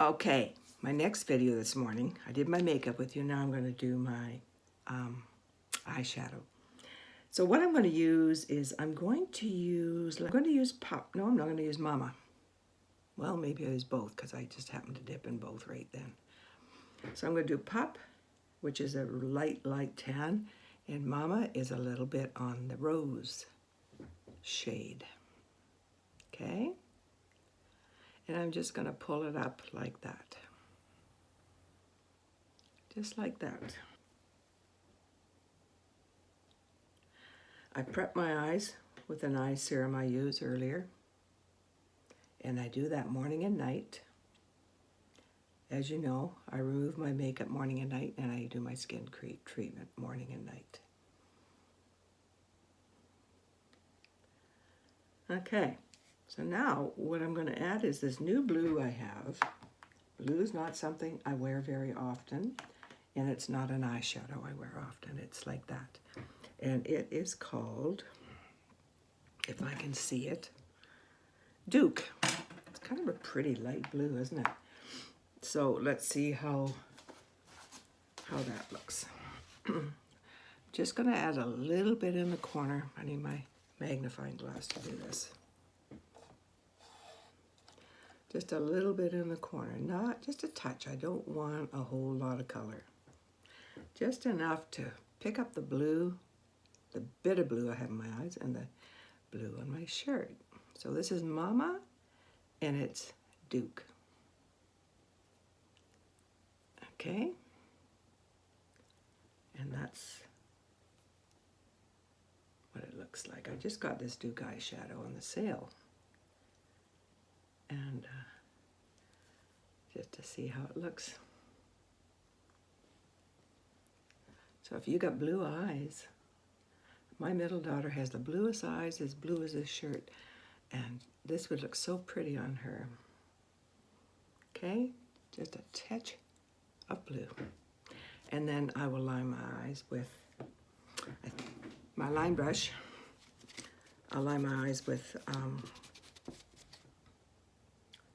Okay, my next video this morning, I did my makeup with you. Now I'm going to do my eyeshadow. So what I'm going to use is I'm going to use Pop. No, I'm not going to use Mama. Well, maybe I use both because I just happened to dip in both right then. So I'm going to do Pop, which is a light tan, and Mama is a little bit on the rose shade. Okay? And I'm just going to pull it up like that. Just like that. I prep my eyes with an eye serum I used earlier. And I do that morning and night. As you know, I remove my makeup morning and night, and I do my skin treatment morning and night. Okay, so now what I'm going to add is this new blue I have. Blue is not something I wear very often, and it's not an eyeshadow I wear often. It's like that. And it is called, if I can see it, Duke. It's kind of a pretty light blue, isn't it? So let's see how that looks. Just going to add a little bit in the corner. I need my magnifying glass to do this. Just a little bit in the corner, not just a touch. I don't want a whole lot of color. Just enough to pick up the blue, the bit of blue I have in my eyes, and the blue on my shirt. So this is Mama, and it's Duke. Okay? And that's what it looks like. I just got this Duke eyeshadow on the sale. And just to see how it looks. So if you got blue eyes, my middle daughter has the bluest eyes, as blue as this shirt, and this would look so pretty on her. Okay, just a touch of blue. And then I will line my eyes with my line brush. I'll line my eyes with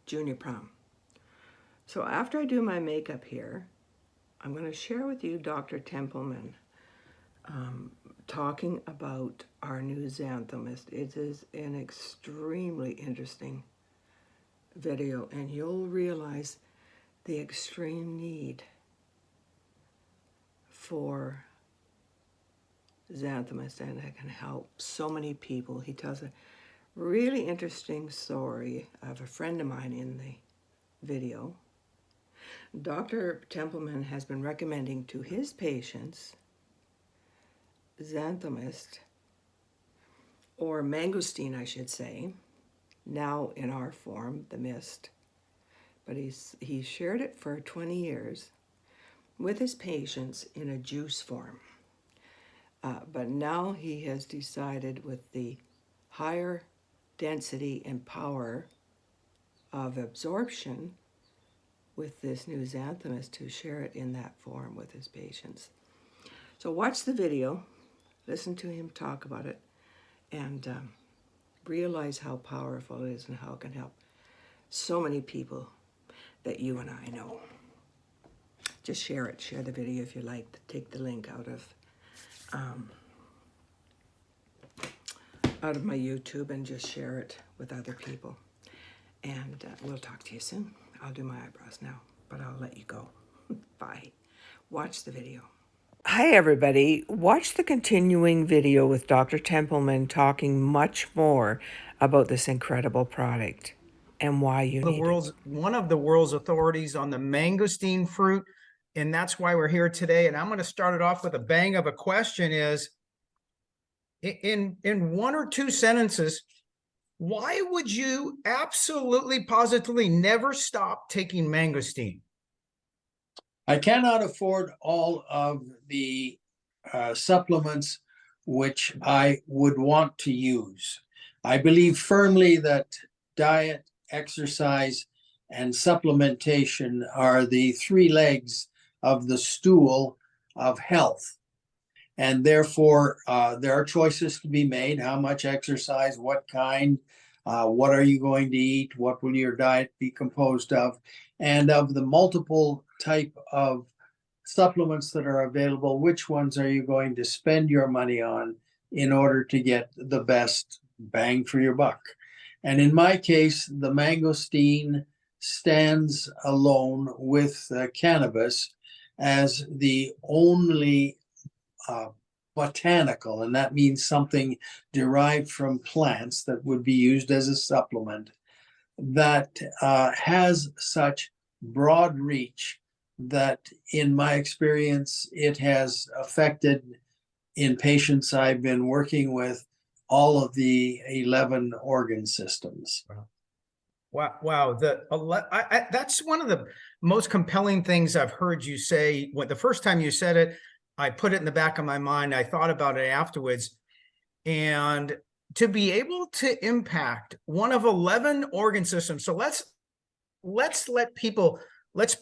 Junior Prom. So after I do my makeup here, I'm going to share with you Dr. Templeman talking about our new Xanthomyst. It is an extremely interesting video, and you'll realize the extreme need for Xanthomyst, and it can help so many people. He tells a really interesting story of a friend of mine in the video. Dr. Templeman has been recommending to his patients Xanthomyst, or Mangosteen, I should say, now in our form, the mist. But he shared it for 20 years with his patients in a juice form. But now he has decided, with the higher density and power of absorption with this new Xanthomyst, to share it in that form with his patients. So watch the video, listen to him talk about it, and realize how powerful it is and how it can help so many people that you and I know. Just share it. Share the video if you like. Take the link out of my YouTube and just share it with other people. And we'll talk to you soon. I'll do my eyebrows now, but I'll let you go. Bye. Watch the video. Hi, everybody. Watch the continuing video with Dr. Templeman talking much more about this incredible product and why you need it. One of the world's authorities on the mangosteen fruit, and that's why we're here today. And I'm going to start it off with a bang of a question: is in one or two sentences, why would you absolutely positively never stop taking mangosteen? I cannot afford all of the supplements which I would want to use. I believe firmly that diet, exercise, and supplementation are the three legs of the stool of health. And therefore, there are choices to be made: how much exercise, what kind, What are you going to eat? What will your diet be composed of? And of the multiple type of supplements that are available, which ones are you going to spend your money on in order to get the best bang for your buck? And in my case, the mangosteen stands alone with cannabis as the only botanical, and that means something derived from plants that would be used as a supplement, that has such broad reach that, in my experience, it has affected, in patients I've been working with, all of the 11 organ systems. Wow. Wow. That's one of the most compelling things I've heard you say. When the first time you said it, I put it in the back of my mind. I thought about it afterwards. And to be able to impact one of 11 organ systems. So let's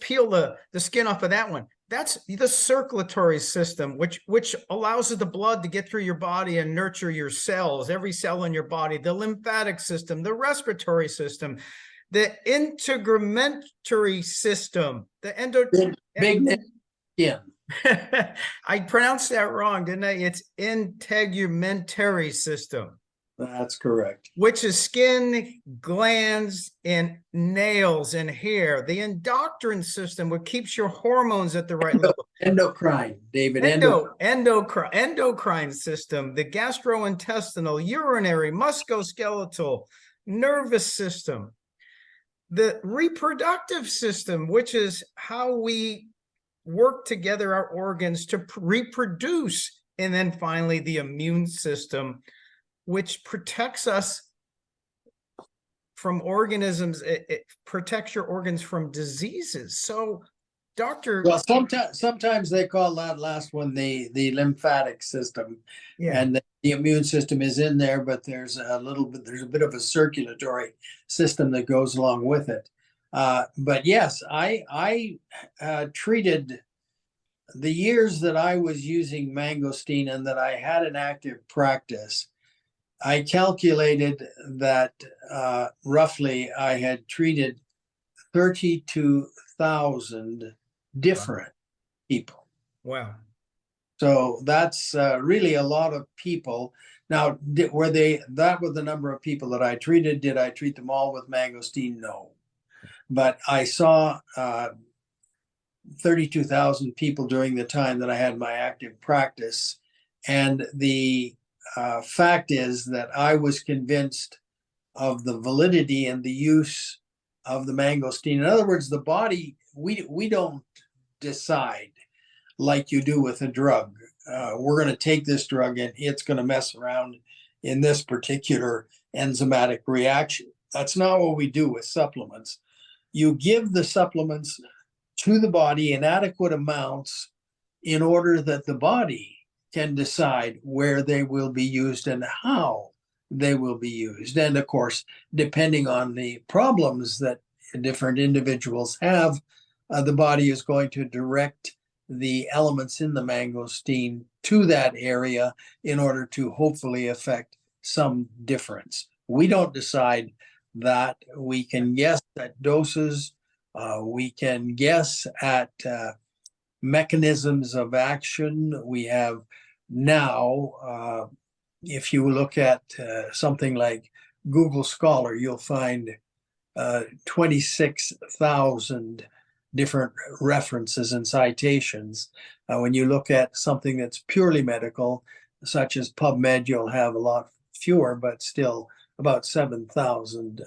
peel the skin off of that one. That's the circulatory system, which allows the blood to get through your body and nurture your cells, every cell in your body, the lymphatic system, the respiratory system, the integumentary system, the Big skin. I pronounced that wrong, didn't I? It's integumentary system. That's correct. Which is skin, glands, and nails and hair. The endocrine system, what keeps your hormones at the right level. Endocrine, David. Endocrine system, the gastrointestinal, urinary, musculoskeletal, nervous system. The reproductive system, which is how we work together our organs to reproduce. And then finally, the immune system, which protects us from organisms. It protects your organs from diseases. So, doctor. Well, sometimes they call that last one the lymphatic system, and the immune system is in there, but there's a bit of a circulatory system that goes along with it. But yes, I treated the years that I was using mangosteen and that I had an active practice. I calculated that roughly I had treated 32,000 different people. Wow. So that's really a lot of people. Now, that was the number of people that I treated? Did I treat them all with mangosteen? No. But I saw 32,000 people during the time that I had my active practice. And the fact is that I was convinced of the validity and the use of the mangosteen. In other words, the body, we don't decide like you do with a drug. We're going to take this drug and it's going to mess around in this particular enzymatic reaction. That's not what we do with supplements. You give the supplements to the body in adequate amounts in order that the body can decide where they will be used and how they will be used. And of course, depending on the problems that different individuals have, the body is going to direct the elements in the mangosteen to that area in order to hopefully affect some difference. We don't decide that. We can guess at doses. We can guess at mechanisms of action. We have now, if you look at something like Google Scholar, you'll find 26,000 different references and citations. When you look at something that's purely medical, such as PubMed, you'll have a lot fewer, but still about 7,000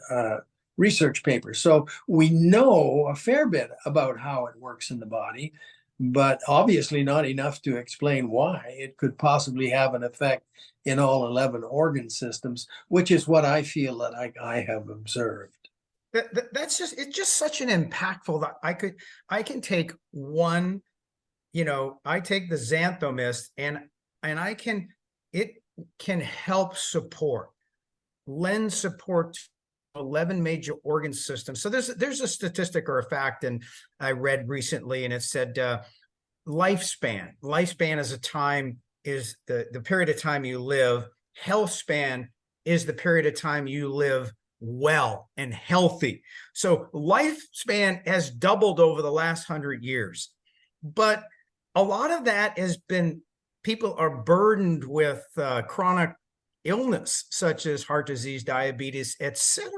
research papers. So we know a fair bit about how it works in the body, but obviously not enough to explain why it could possibly have an effect in all 11 organ systems, which is what I feel that I have observed. It's just such an impactful that I can take one, I take the Xanthomyst and it can help lend support to 11 major organ systems. So there's a statistic or a fact, and I read recently, and it said lifespan is the period of time you live. Health span is the period of time you live well and healthy. So lifespan has doubled over the last 100 years. But a lot of that has been, people are burdened with chronic illness, such as heart disease, diabetes, etc.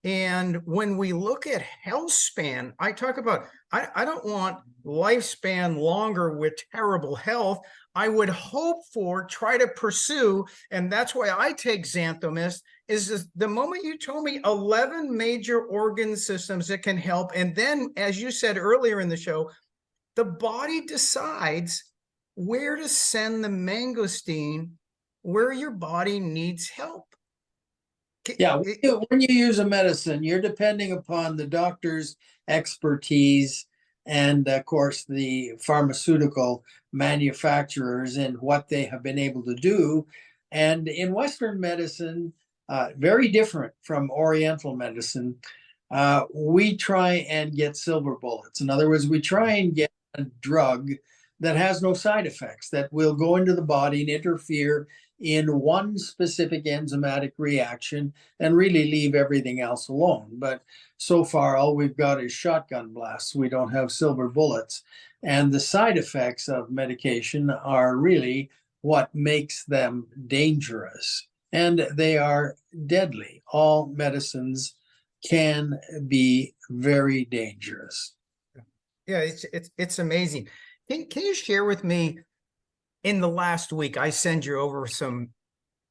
And when we look at health span, I talk about, I don't want lifespan longer with terrible health. I would hope for, try to pursue, and that's why I take Xanthomyst, is the moment you told me 11 major organ systems that can help. And then, as you said earlier in the show, the body decides where to send the mangosteen, where your body needs help. Yeah, when you use a medicine, you're depending upon the doctor's expertise and, of course, the pharmaceutical manufacturers and what they have been able to do. And in Western medicine, very different from Oriental medicine, we try and get silver bullets. In other words, we try and get a drug that has no side effects, that will go into the body and interfere in one specific enzymatic reaction and really leave everything else alone. But so far, all we've got is shotgun blasts. We don't have silver bullets. And the side effects of medication are really what makes them dangerous. And they are deadly. All medicines can be very dangerous. Yeah, it's amazing. Can you share with me, in the last week, I send you over some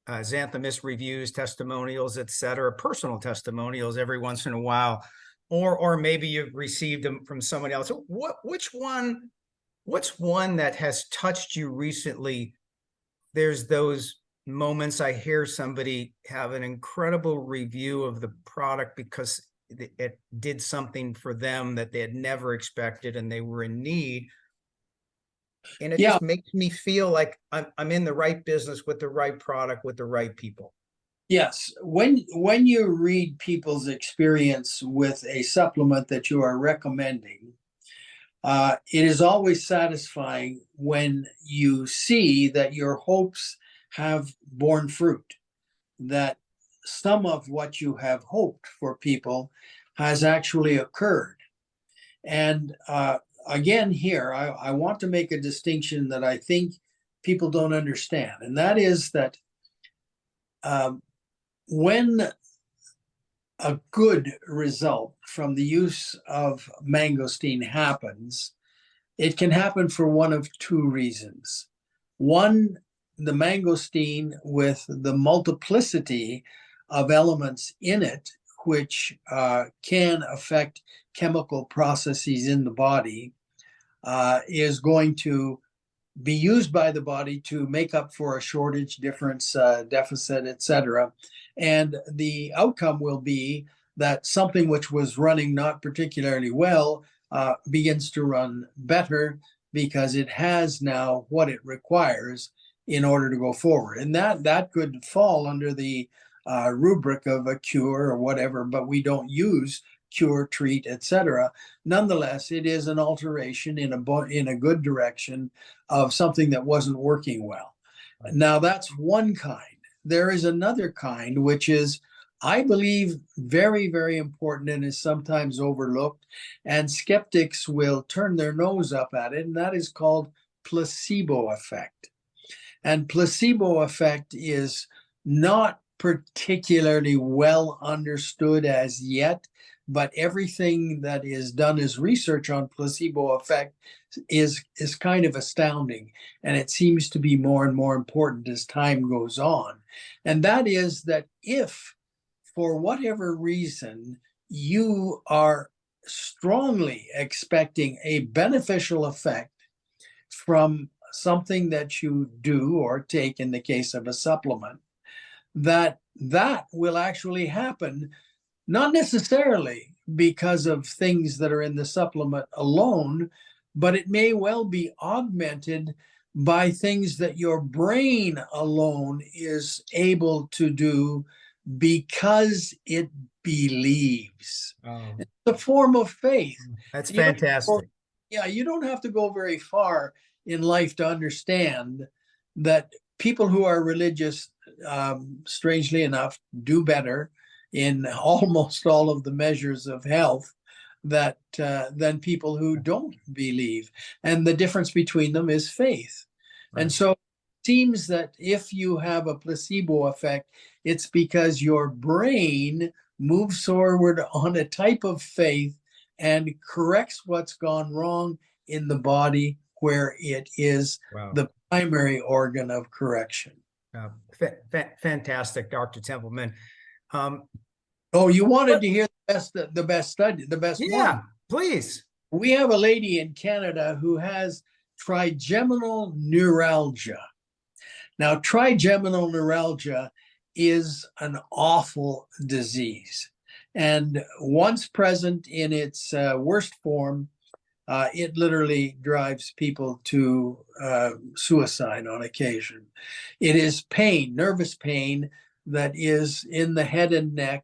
Xanthomyst reviews, testimonials, etc., personal testimonials every once in a while, or maybe you've received them from somebody else. What's one that has touched you recently? There's those moments I hear somebody have an incredible review of the product because it did something for them that they had never expected and they were in need. And it just makes me feel like I'm in the right business with the right product, with the right people. Yes. When you read people's experience with a supplement that you are recommending, it is always satisfying when you see that your hopes have borne fruit, that some of what you have hoped for people has actually occurred. And again, here, I want to make a distinction that I think people don't understand. And that is that when a good result from the use of mangosteen happens, it can happen for one of two reasons. One, the mangosteen, with the multiplicity of elements in it, which can affect chemical processes in the body, is going to be used by the body to make up for a shortage, difference, deficit, etc. And the outcome will be that something which was running not particularly well begins to run better because it has now what it requires in order to go forward. And that could fall under the rubric of a cure or whatever, but we don't use cure, treat, etc. Nonetheless, it is an alteration in a good direction of something that wasn't working well. Now, that's one kind. There is another kind, which is, I believe, very, very important and is sometimes overlooked, and skeptics will turn their nose up at it, and that is called placebo effect. And placebo effect is not particularly well understood as yet, but everything that is done as research on placebo effect is kind of astounding. And it seems to be more and more important as time goes on. And that is that if, for whatever reason, you are strongly expecting a beneficial effect from something that you do or take in the case of a supplement, that will actually happen, not necessarily because of things that are in the supplement alone, but it may well be augmented by things that your brain alone is able to do because it believes. Oh, It's a form of faith. that's You don't fantastic. you don't have to go very far in life to understand that people who are religious, strangely enough, do better, in almost all of the measures of health that than people who don't believe. And the difference between them is faith. Right. And so it seems that if you have a placebo effect, it's because your brain moves forward on a type of faith and corrects what's gone wrong in the body where it is Wow. the primary organ of correction. Fantastic, Dr. Templeman. Oh, you wanted to hear the best study, the best Yeah, one. please. We have a lady in Canada who has trigeminal neuralgia. Now, trigeminal neuralgia is an awful disease. And once present in its worst form, it literally drives people to suicide on occasion. It is pain, nervous pain that is in the head and neck,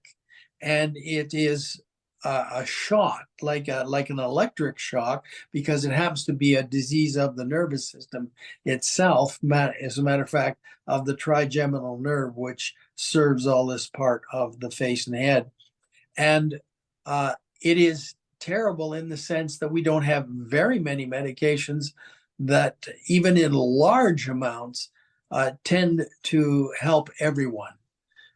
and it is a shock, like an electric shock, because it happens to be a disease of the nervous system itself. As a matter of fact, of the trigeminal nerve, which serves all this part of the face and head, and it is terrible in the sense that we don't have very many medications that, even in large amounts, tend to help everyone.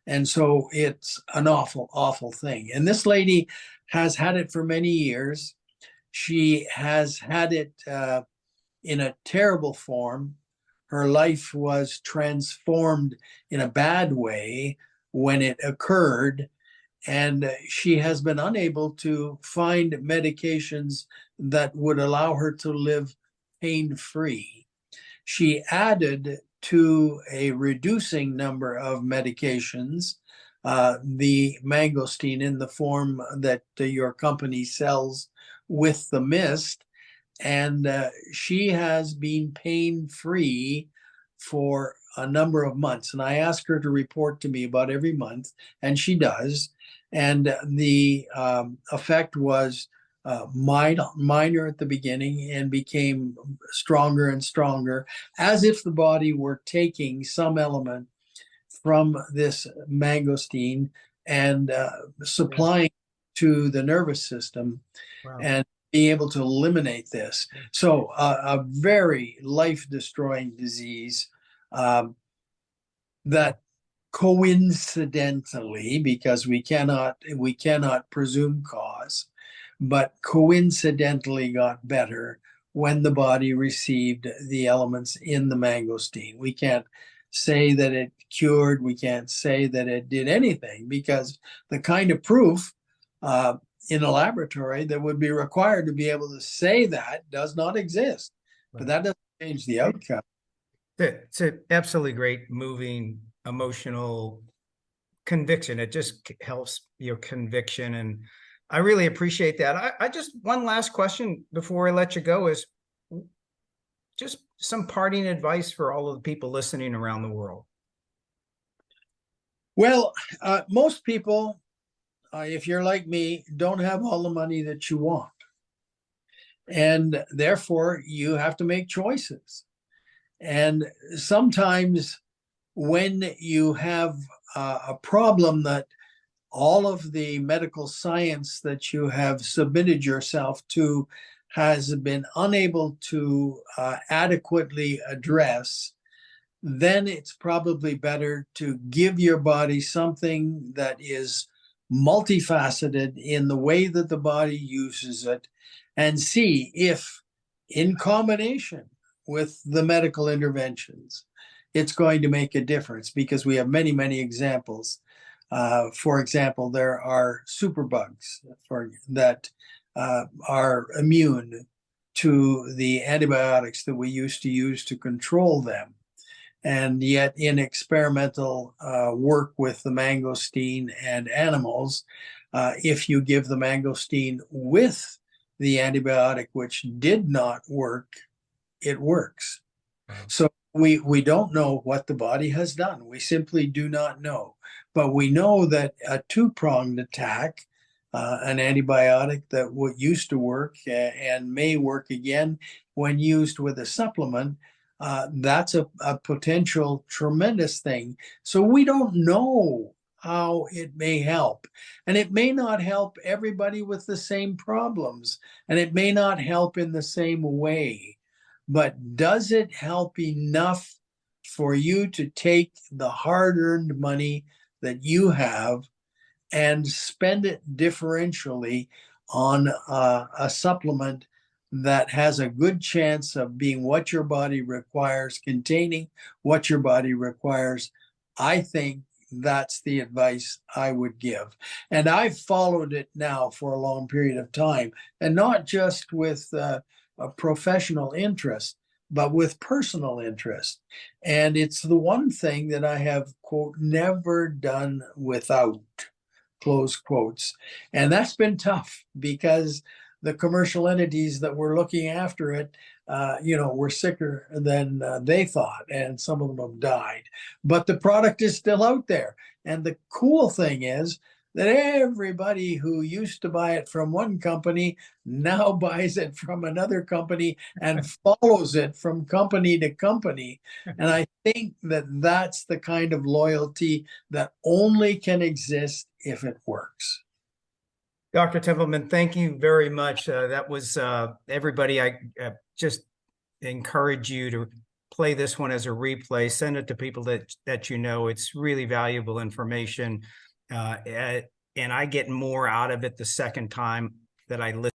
And so it's an awful, awful thing. And this lady has had it for many years. She has had it in a terrible form. Her life was transformed in a bad way when it occurred. And she has been unable to find medications that would allow her to live pain-free. She added to a reducing number of medications the mangosteen in the form that your company sells with the mist, and she has been pain-free for a number of months. And I ask her to report to me about every month, and she does. And the effect was minor at the beginning and became stronger and stronger, as if the body were taking some element from this mangosteen and supplying to the nervous system. Wow. And being able to eliminate this. So a very life-destroying disease that coincidentally, because we cannot presume cause, but coincidentally got better when the body received the elements in the mangosteen. We can't say that it cured, we can't say that it did anything, because the kind of proof in a laboratory that would be required to be able to say that does not exist. But that doesn't change the outcome. It's an absolutely great, moving, emotional conviction. It just helps your conviction. And I really appreciate that. I just, one last question before I let you go is just some parting advice for all of the people listening around the world. Well, most people, if you're like me, don't have all the money that you want. And therefore, you have to make choices. And sometimes when you have a problem that all of the medical science that you have submitted yourself to has been unable to adequately address, then it's probably better to give your body something that is multifaceted in the way that the body uses it, and see if, in combination with the medical interventions, it's going to make a difference, because we have many, many examples. For example, there are superbugs that are immune to the antibiotics that we used to use to control them. And yet in experimental work with the mangosteen and animals, if you give the mangosteen with the antibiotic, which did not work, it works. Wow. So we don't know what the body has done. We simply do not know. But we know that a two-pronged attack, an antibiotic that used to work and may work again when used with a supplement, that's a potential tremendous thing. So we don't know how it may help. And it may not help everybody with the same problems, and it may not help in the same way. But does it help enough for you to take the hard-earned money that you have and spend it differentially on a supplement that has a good chance of being what your body requires, containing what your body requires? I think that's the advice I would give. And I've followed it now for a long period of time, and not just with a professional interest, but with personal interest. And it's the one thing that I have, quote, never done without, close quotes. And that's been tough because the commercial entities that were looking after it, were sicker than they thought, and some of them have died. But the product is still out there. And the cool thing is that everybody who used to buy it from one company now buys it from another company and follows it from company to company. And I think that that's the kind of loyalty that only can exist if it works. Dr. Templeman, thank you very much. That was everybody. I just encourage you to play this one as a replay. Send it to people that you know. It's really valuable information. And I get more out of it the second time that I listen.